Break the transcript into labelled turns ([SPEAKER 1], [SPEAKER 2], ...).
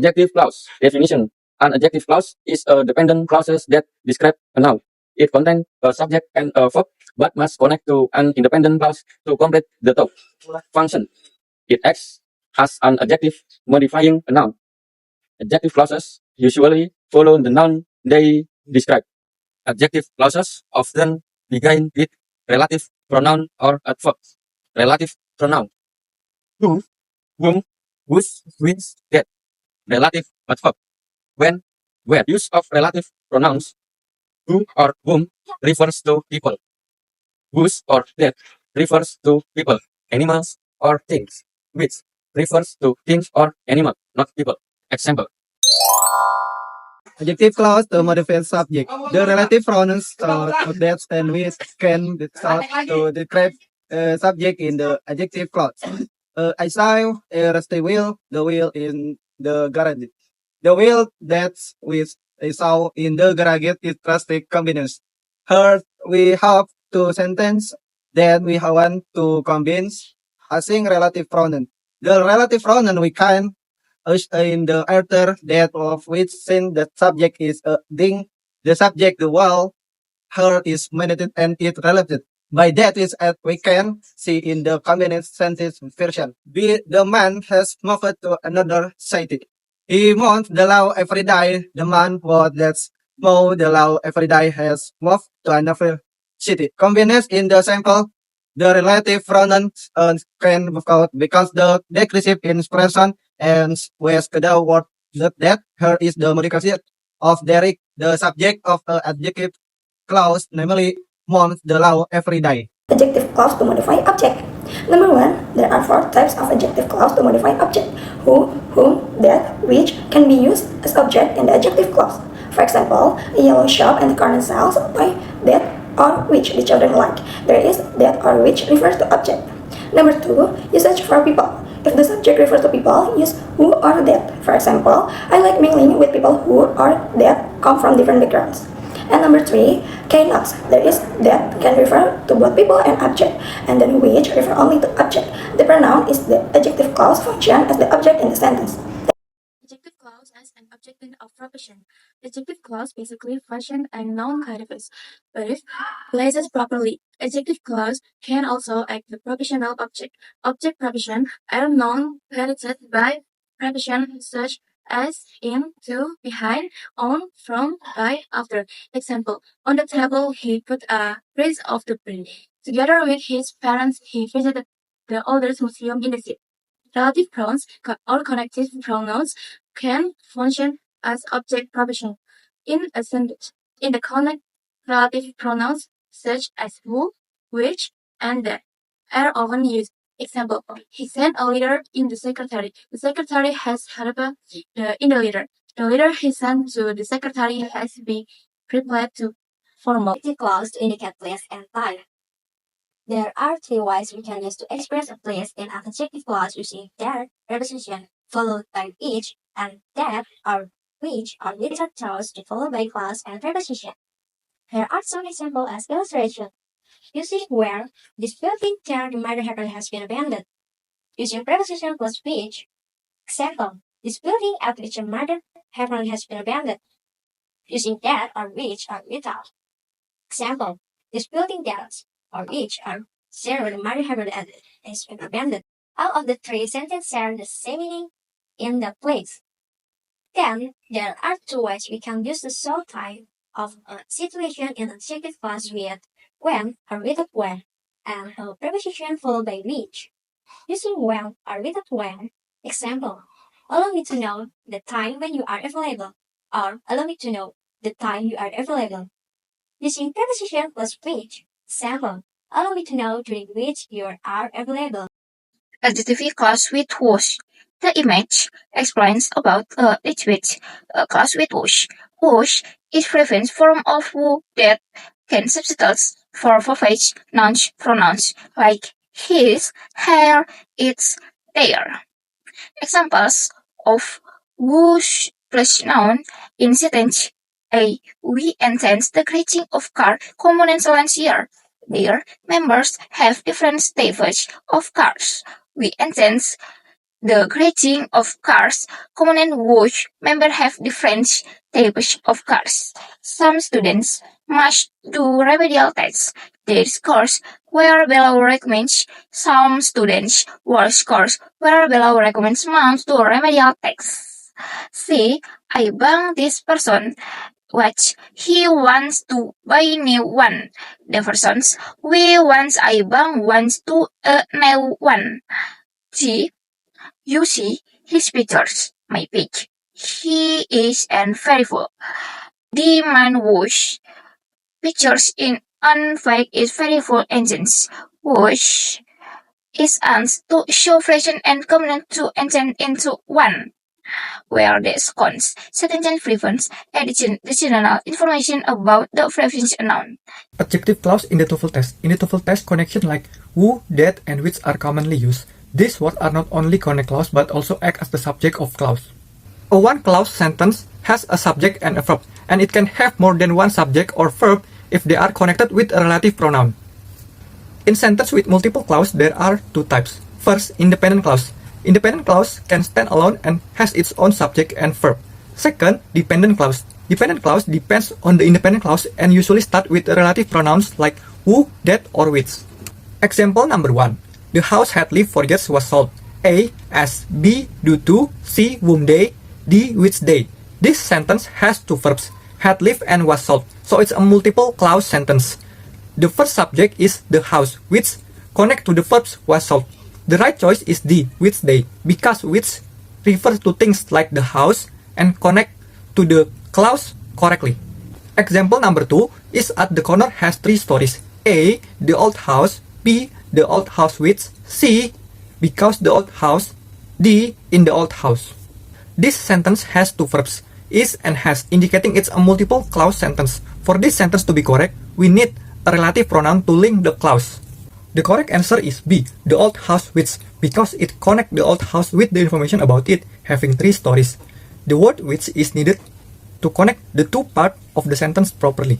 [SPEAKER 1] Adjective clause. Definition. An adjective clause is a dependent clause that describe a noun. It contains a subject and a verb, but must connect to an independent clause to complete the thought. Function. It acts as an adjective modifying a noun. Adjective clauses usually follow the noun they describe. Adjective clauses often begin with relative pronoun or adverbs. Relative pronoun. Who, whom, whose, which, that. Relative adverb. When, where. Use of relative pronouns who or whom refers to people. Whose or that refers to people, animals, or things. Which refers to things or animal, not people. Example.
[SPEAKER 2] Adjective clause to modify subject. The relative pronouns that and which can be sought to describe subject in the adjective clause. I saw a rusty wheel. The wheel in the garage. The wheel that's with I saw in the garage is rusty combination. Here we have two sentences that we want to combine using relative pronoun. The relative pronoun we can in the order that of which since the subject is a thing, the subject the wall, her is managed and it related. By that is as we can see in the combined sentence version. The man has moved to another city. He mows the law every day. The man was that's mow the law every day has moved to another city. Combined in the sample, the relative pronouns can work out because the decisive expression and with the word that her is the modification of Derek, the subject of an adjective clause, namely mows the law every day.
[SPEAKER 3] Adjective clause to modify object. Number 1, there are 4 types of adjective clause to modify object. Who, whom, that, which can be used as object in the adjective clause. For example, a yellow shop and the corner sells by that or which the children like. There is that or which refers to object. Number 2, usage for people. If the subject refers to people, use who or that. For example, I like mingling with people who or that come from different backgrounds. And number 3, K-nots. There is that can refer to both people and object, and then which refer only to object. The pronoun is the adjective clause function as the object in the sentence.
[SPEAKER 4] Adjective clause as an object of proposition. Adjective clause basically function and noun categories, but if placed properly, adjective clause can also act the propositional object. Object proposition are noun preceded by preposition such as in, to, behind, on, from, by, after. Example, on the table he put a piece of the print. Together with his parents, he visited the Oldest Museum in the city. Relative pronouns or connective pronouns can function as object proposition in a sentence. In the connect, relative pronouns such as who, which, and that are often used. Example, he sent a letter in the secretary. The secretary has helped in the letter. The letter he sent to the secretary has been replied to formal.
[SPEAKER 5] Adjective clause to indicate place and time. There are 3 ways we can use to express a place in an adjective clause using there preposition followed by which and that or which are little clause to follow by clause and preposition. Here are some examples as illustration. Using where, this building there the murder happen has been abandoned. Using preposition plus which. Example, this building at which a murder happened has been abandoned. Using that or which or without. Example, this building that or which are zero the murder happened has been abandoned. All of the 3 sentences share the same meaning in the place. Then, there are 2 ways we can use the sole type of a situation in adjective clause with when or without when, and a preposition followed by which. Using when or without when. Example, allow me to know the time when you are available, or allow me to know the time you are available. Using preposition plus which. Example, allow me to know during which you are available.
[SPEAKER 6] Adjective clause with whose. The image explains about each which. Clause with whose. Whose is preference form of who that can substitute for verbiage nouns pronouns like his, her, its, their. Examples of whose plus noun in sentence A. We intend the greeting of car components last year. Their members have different stages of cars. We intend The grading of cars, component which members have different types of cars. Some students must do remedial tests. Their scores were below recommends. Some students whose scores were below recommends must do remedial tests. C. I bang this person what he wants to buy new one. The persons we wants I bang wants to a new one. G. You see his pictures, my page. He is and very full. The man whose pictures in on fake is very full engines, which is aims to show fashion and combine to engine into one. Where the cons, sentence prevents additional information about the previous noun.
[SPEAKER 7] Adjective clause in the TOEFL test. In the TOEFL test, connection like who, that, and which are commonly used. These words are not only connect clause but also act as the subject of clause. A one-clause sentence has a subject and a verb, and it can have more than one subject or verb if they are connected with a relative pronoun. In sentence with multiple clause, there are two types. First, independent clause. Independent clause can stand alone and has its own subject and verb. Second, dependent clause. Dependent clause depends on the independent clause and usually start with relative pronouns like who, that, or which. Example number 1. The house had lived for years was sold. A, as, B, due to, C, whom they, D, which they. This sentence has two verbs, had lived and was sold, so it's a multiple clause sentence. The first subject is the house, which connect to the verbs was sold. The right choice is D, which they, because which refers to things like the house and connect to the clause correctly. Example number 2 is at the corner has three stories. A, the old house, B, the old house which, C, because the old house, D, in the old house. This sentence has two verbs, is and has, indicating it's a multiple clause sentence. For this sentence to be correct, we need a relative pronoun to link the clause. The correct answer is B, the old house which, because it connects the old house with the information about it having three stories. The word which is needed to connect the two parts of the sentence properly.